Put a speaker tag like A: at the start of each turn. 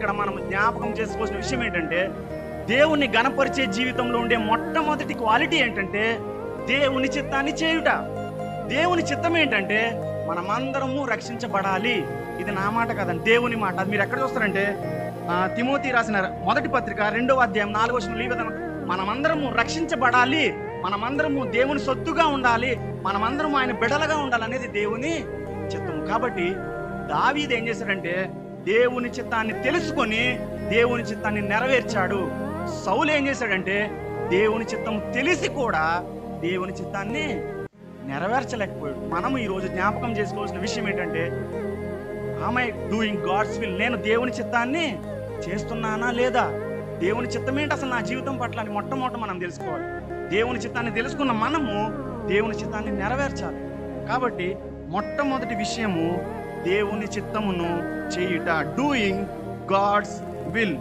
A: ఇక్కడ మనం జ్ఞాపకం చేసుకోవాల్సిన విషయం ఏంటంటే, దేవుణ్ణి గణపరిచే జీవితంలో ఉండే మొట్టమొదటి క్వాలిటీ ఏంటంటే దేవుని చిత్తాన్ని చేయుట. దేవుని చిత్తం ఏంటంటే మనమందరము రక్షించబడాలి. ఇది నా మాట కాదండి, దేవుని మాట. అది మీరు ఎక్కడ చూస్తారంటే తిమోతి రాసిన మొదటి పత్రిక 2వ అధ్యాయం 4వ వచనంలో ఈ విధంగా మనమందరము రక్షించబడాలి, మనమందరము దేవుని సొత్తుగా ఉండాలి, మనమందరము ఆయన బిడ్డలుగా ఉండాలనేది దేవుని చిత్తము. కాబట్టి దావీదు ఏం చేశాడంటే దేవుని చిత్తాన్ని తెలుసుకొని దేవుని చిత్తాన్ని నెరవేర్చాడు. సౌలు ఏం చేశాడంటే దేవుని చిత్తం తెలిసి కూడా దేవుని చిత్తాన్ని నెరవేర్చలేకపోయాడు. మనము ఈరోజు జ్ఞాపకం చేసుకోవాల్సిన విషయం ఏంటంటే, am I doing God's will? నేను దేవుని చిత్తాన్ని చేస్తున్నానా లేదా? దేవుని చిత్తం ఏంటి అసలు నా జీవితం పట్ల అని మొట్టమొదట మనం తెలుసుకోవాలి. దేవుని చిత్తాన్ని తెలుసుకున్న మనము దేవుని చిత్తాన్ని నెరవేర్చాలి. కాబట్టి మొట్టమొదటి విషయము దేవుని చిత్తమును చేయుట, డూయింగ్ గాడ్స్ విల్.